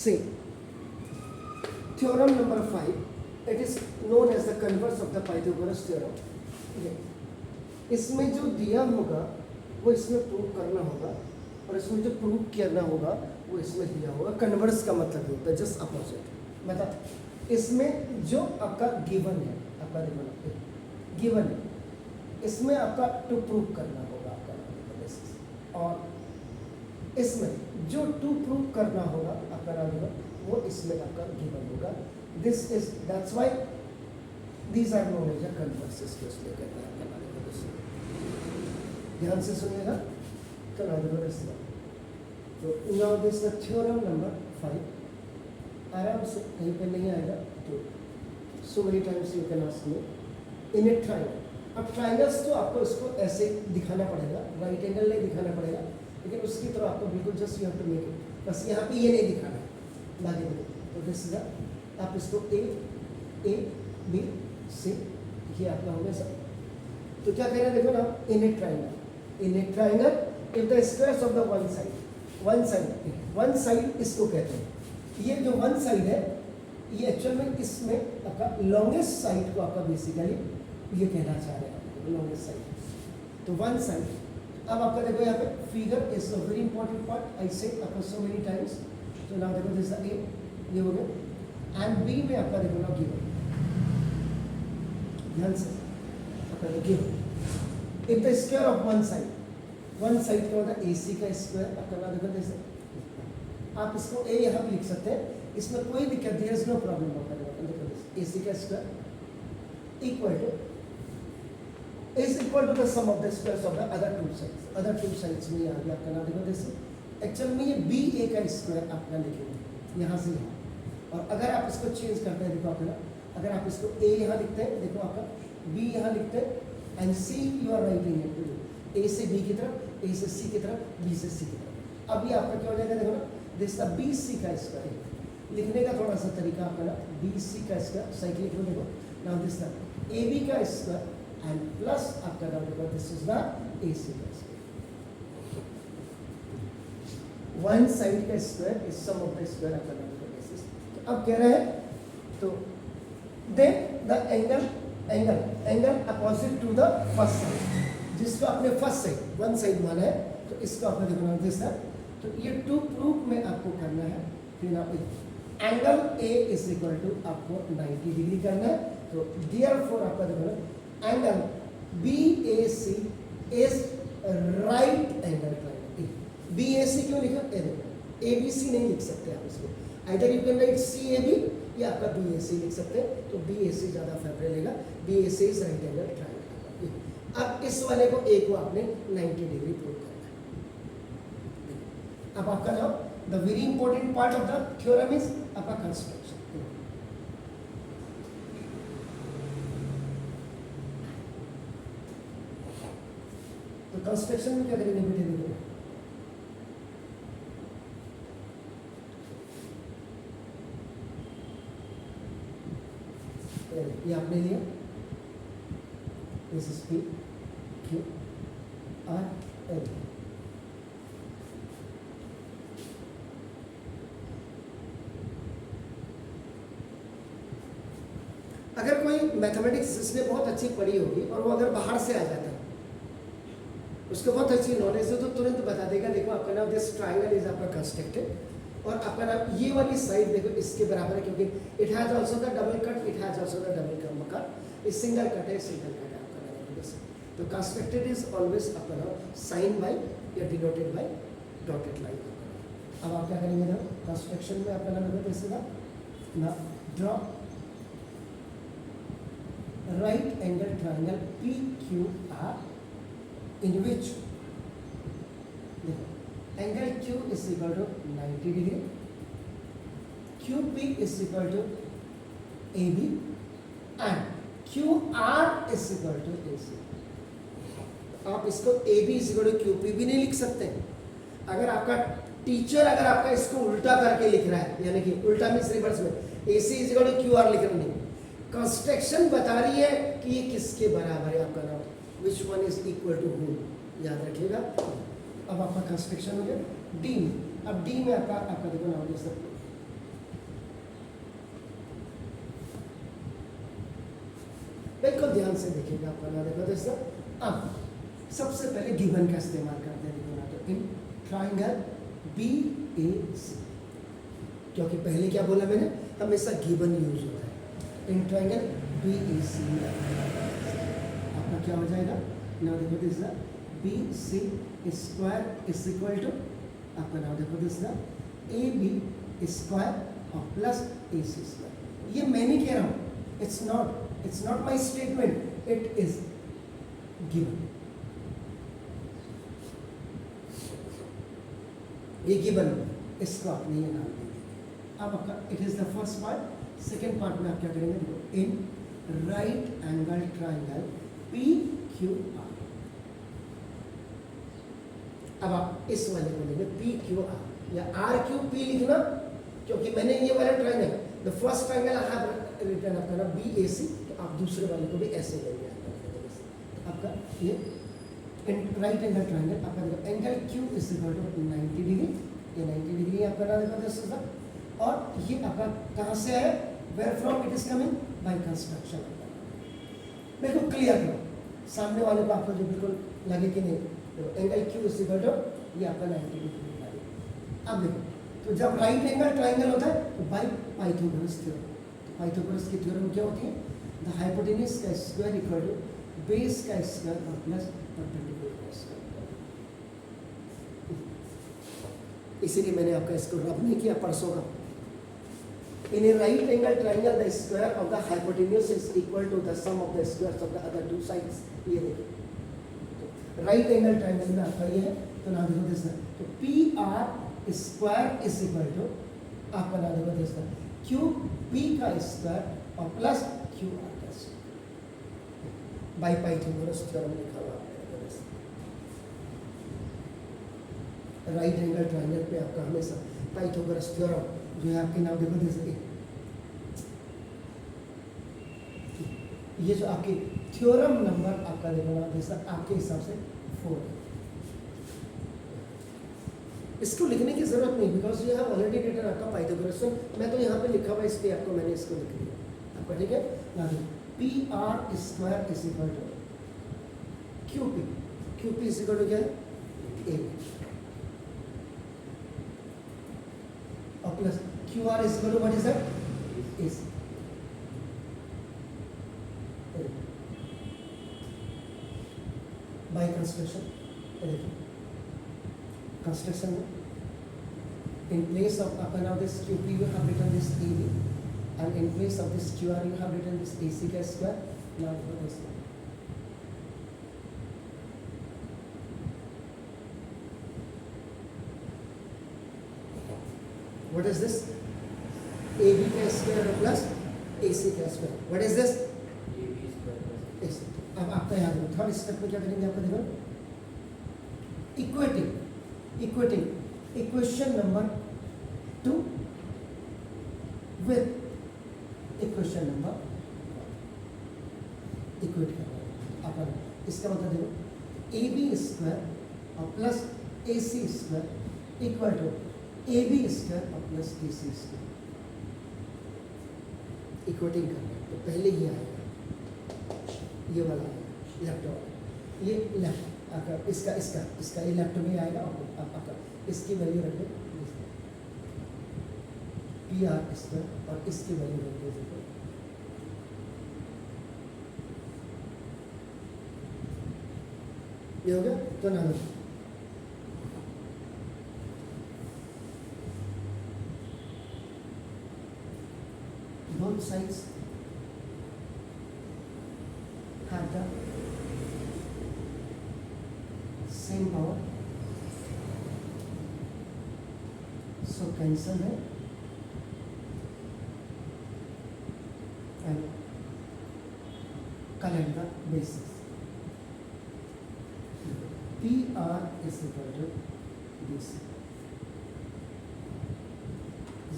से theorem number 5, it is known as the converse of the Pythagoras theorem. इसमें जो दिया होगा वो इसमें प्रूव करना होगा, और इसमें जो प्रूव करना होगा वो इसमें दिया होगा। कन्वर्स का मतलब होता है जस्ट अपोजिट। मतलब इसमें जो आपका गिवन है, आपका गिवन है, इसमें आपका टू प्रूव करना होगा आपका, और इसमें जो टू प्रूव करना होगा आपका वो इसमें आपका गिवन होगा। This is that's why these are known as converses. इसलिए कहते हैं आपका, ध्यान से सुनिएगा। तो now this the theorem number 5, आराम से कहीं पे नहीं आएगा तो so many times you can ask me in a triangle. अब ट्रायंगल्स तो आपको इसको ऐसे दिखाना पड़ेगा, राइट एंगल नहीं दिखाना पड़ेगा, लेकिन उसकी तरह आपको बिल्कुल just you have to make it, बस यहाँ पे ये नहीं दिखाना है बाकी देखो। तो दिस इज आप इसको ए बी सी ये आपका होगा सब। तो क्या कहना है देखो ना, in a triangle if the squares of the one side इसको कहते हैं। ये जो वन साइड है ये एक्चुअल में इसमें आपका लॉन्गेस्ट साइड को आपका बेसिकली ये कहना चाह रहे हैं, लॉन्गेस्ट साइड। तो वन साइड, अब आपका देखो यहाँ पे figure is a very important part, I say आपका सो मेनी टाइम्स। तो नाउ देखो दिस ए ये हो गया, एंड बी में आपका देखो ना गिवन, ध्यान से आपका given if the square of one side क्या होता है AC का स्क्वायर। आपका नाम देखो जैसे आप इसको A यहाँ भी लिख सकते हैं, इसमें कोई दिक्कत नहीं है, नो प्रॉब्लम होता है। देखो AC का square equal to the sum of the squares of the other two sides में आ गया आपका नाम देखो जैसे। एक्चुअल में ये BA का स्क्वायर आपका लिखेंगे यहाँ से यहाँ, और अगर आप इसको चेंज करते हैं देखो आपका, अगर आप इसको A यहाँ लिखते हैं देखो आपका, B यहाँ लिखते हैं, and C you are writing it A से B की तरफ, A से C की तरफ, B से C की तरफ। अब ये आपका क्या हो जाएगा देखो ना, दिस द BC का स्क्वायर लिखने का थोड़ा सा तरीका आपका ना, BC का स्क्वायर साइक्लिक में देखो नाउ दिस द AB का स्क्वायर एंड प्लस आपका नाम देखो दिस इज द AC का स्क्वायर। वन साइड का square is sum of the square आपका नाम देखो दिस। तो अब कह रहे हैं तो then the angle opposite to the first side, जिसको आपने फर्स्ट साइड वन साइड माना है, तो इसको आपने देखना दिस है। तो ये टू प्रूफ में आपको करना है, फिर आप angle A is equal to आपको 90 डिग्री करना है। तो देयरफॉर आपका देखो angle BAC is right angle triangle. BAC क्यों लिखा, देखो ABC नहीं लिख सकते आप इसको, either you can write CAB या आपका BAC लिख सकते हैं। तो BAC ज़्यादा फेवरेट रहेगा, BAC is right angle triangle. अब इस वाले को A को आपने 90 डिग्री प्रूव करना है। अब आपका नाम the very important part of the theorem is आपका कंस्ट्रक्शन। तो कंस्ट्रक्शन में क्या करेंगे बेटे, देखो ये आपने लिया, this is P Q R L। अगर कोई मैथमेटिक्स जिसने बहुत अच्छी पढ़ी होगी और वो अगर बाहर से आ जाता है, उसको बहुत अच्छी नॉलेज है, तो तुरंत बता देगा देखो आपका नाम दिस ट्रायंगल इज आपका कंस्ट्रक्टेड, और आपका नाम ये वाली साइड देखो इसके बराबर है, क्योंकि it has also the double cut, it has also the double cut, इस सिंगल कट है, सिंगल कट है आपका नाम दिस। तो कंस्ट्रक्टेड इज ऑलवेज आपका नाम साइन बाय या डिनोटेड बाय डॉटेड लाइन। अब आप क्या करेंगे ना, कंस्ट्रक्शन में आपका नाम होगा जैसे ना draw right angle triangle PQR in which angle Q is equal to 90 degree, QP is equal to AB and QR is equal to AC। आप इसको AB is equal to QP भी नहीं लिख सकते। अगर आपका टीचर अगर आपका इसको उल्टा करके लिख रहा है, यानी कि उल्टा मींस रिवर्स में AC is equal to QR लिख रहा नहीं, कंस्ट्रक्शन बता रही है कि ये किसके बराबर है आपका नाम, which one is equal to whom, याद रखिएगा। अब आपका कंस्ट्रक्शन हो गया D में। अब D में आपका देखो नाम जैसे ध्यान से देखिएगा आपका ना, देखो दोस्तों। अब सबसे पहले गिवन का इस्तेमाल करते हैं, देखो ना, तो इन ट्राइंगल BAC, क्योंकि पहले क्या बोला मैंने, हमेशा गिवन यूज होता है। इन ट्राइंगल BAC में आपका क्या हो जाएगा ना, देखो this BC square is equal to आपका नाम देखो दिस AB स्क्वायर और प्लस AC स्क्वायर। ये मैं नहीं कह रहा हूँ, it's not my statement, it is given। ये गिवन, इसको आपने ये नाम दे दिया। अब आपका it is the first part. Second part में आप क्या करेंगे, देखो, in right angle triangle PQR। अब आप इस वाले को लेंगे PQR या RQP लिखना, क्योंकि मैंने ये वाला triangle, the first triangle I have written आपका ना BAC, तो आप दूसरे वाले को भी ऐसे लेंगे आपका ये राइट एंगल ट्राइंगल। आपका देखो angle Q is equal to 90 degree, ये 90 डिग्री आपका ना देखो दोस्तों। और ये आपका कहाँ से आया, where from it is coming, by construction. मेरे को क्लियर करो, सामने वाले को आपको जो बिल्कुल लगे कि नहीं, देखो angle Q is equal to ये आपका 90 डिग्री। अब देखो, तो जब राइट एंगल ट्राइंगल होता है तो बाय पाइथागोरस थ्योरम, तो पाइथागोरस की थ्योरम क्या होती है, द हाइपोटेन्यूज का स्क्वायर इक्वल टू बेस का स्क्वायर और प्लस परपेंडिकुलर का स्क्वायर। इसीलिए मैंने आपका इसको रब नहीं किया परसों का। In a right angle triangle the square of the hypotenuse is equal to the sum of the squares of the other two sides. ये देखिए राइट एंगल ट्राइंगल में आपका ये है, तो नाम देखो दिस, तो PR square is equal to आपका नाम देखो दिस QP का स्क्वायर और प्लस QR का स्क्वायर बाय पाइथागोरस थ्योरम लिखा हुआ है। राइट एंगल ट्राइंगल पे आपका हमेशा पाइथागोरस थ्योरम जो है आपके नाम देखो दिस, ये जो आपकी थ्योरम नंबर आपका देखो ना जैसा आपके हिसाब से 4 है। इसको लिखने की जरूरत नहीं, because you have already written आपका पाइथागोरस। मैं तो यहाँ पे लिखा हुआ इसलिए आपको मैंने इसको लिख दिया आपका, ठीक है ना। PR square is equal to QP is equal to क्या है, A और plus QR is equal to what is that, AC। By construction, construction in place of upper now this QP you have written this AB, and in place of this QR you have written this AC का square। now for this one, what is this, AB का square plus AC का square, what is this, AB square plus AC। अब आपका याद रखो third step में क्या करेंगे, आपका देखो equating equation number 2 with equation number 1 equate करना अपन। इसका मतलब देखो AB स्क्वायर और plus AC square equal to AB square और प्लस AC स्क्वायर। इक्वेटिंग करना तो पहले ये आएगा, ये वाला आएगा लेफ्ट वाला, ये लेफ्ट अगर इसका ये लेफ्ट में आएगा और अगर इसकी वैल्यू रख दो PR स्क्वायर और इसकी वैल्यू रख दो, ये हो गया। तो ना both sides have the same power, so cancel है and collect the basis। PR is equal to BC,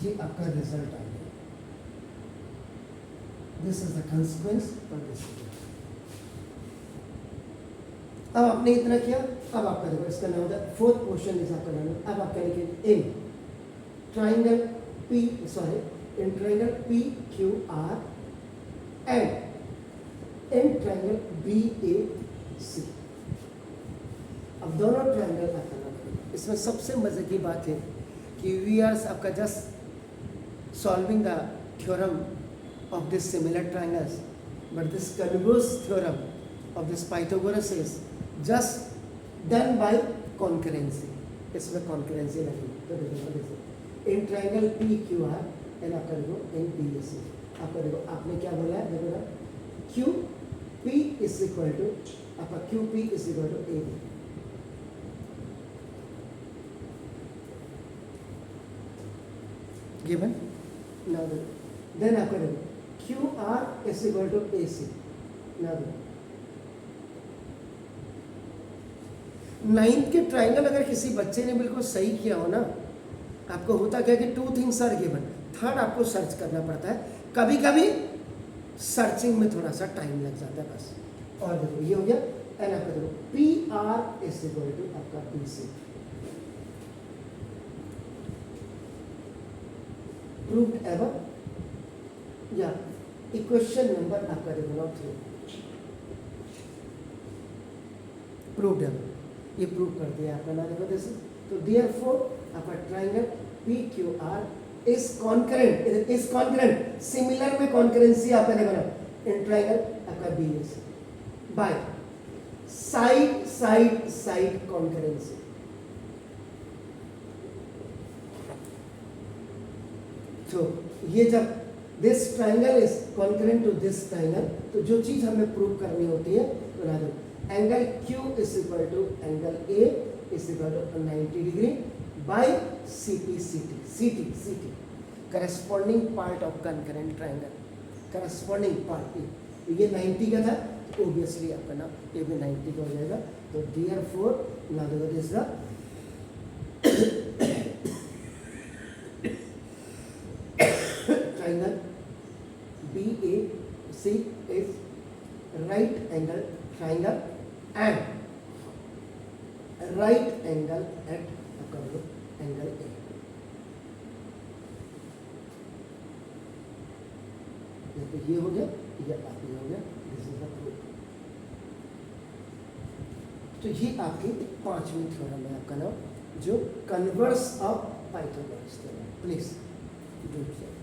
ये आपका रिजल्ट आ गया। This is the consequence of this. अब आपने इतना किया, अब आपका देखो इसका नाम होता है फोर्थ क्वेश्चन इज आपका नाम। अब आप क्या लिखेंगे, in triangle PQR and in triangle B A C. अब दोनों ट्रायंगल का करना, इसमें सबसे मजे की बात है कि वी आर आपका just solving the theorem of this similar triangles, but this converse theorem of this Pythagoras is just done by concurrency. इसमें concurrency लगी तो देखो in triangle P Q are and आपका देखो इन बी ए सी। आपका देखो आपने क्या बोला है, देखो ना Q P is equal to आपका Q P is equal to A B. Given now then आपका देखो Q R is equal to A C. Now ninth के ट्राइंगल अगर किसी बच्चे ने बिल्कुल सही किया हो ना, आपको होता क्या कि two things are given, third आपको सर्च करना पड़ता है, कभी कभी सर्चिंग में थोड़ा सा टाइम लग जाता है बस। और देखो ये हो गया एंड आपका देखो P R is equal to आपका बी सी। प्रूव्ड एवर या इक्वेशन नंबर आपका देखो ना 3 प्रूव्ड है, ये प्रूव कर दिया आपका ना देखो जैसे। तो देयरफॉर आपका triangle P Q R is concurrent, is concurrent similar में कॉन्करेंसी आपका देखो ना इन ट्रायंगल आपका B S by side side side concurrency. तो ये जब this triangle is concurrent to this triangle, तो जो चीज हमें प्रूव करनी होती है बना दो angle Q is equal to angle A is equal to 90 degree by CP CT CT CT corresponding part of concurrent triangle, corresponding part ये 90 का था, ऑब्वियसली आपका ना ये भी 90 का हो जाएगा। तो देयरफॉर ना देखो this the triangle BAC is right angle triangle and right angle at angle A। तो ये हो गया, ये आपकी हो गया, दिस इज द प्रूफ। तो ये आपकी 5वीं थ्योरम है आपका नाम, जो converse of Pythagoras theorem. Please do it.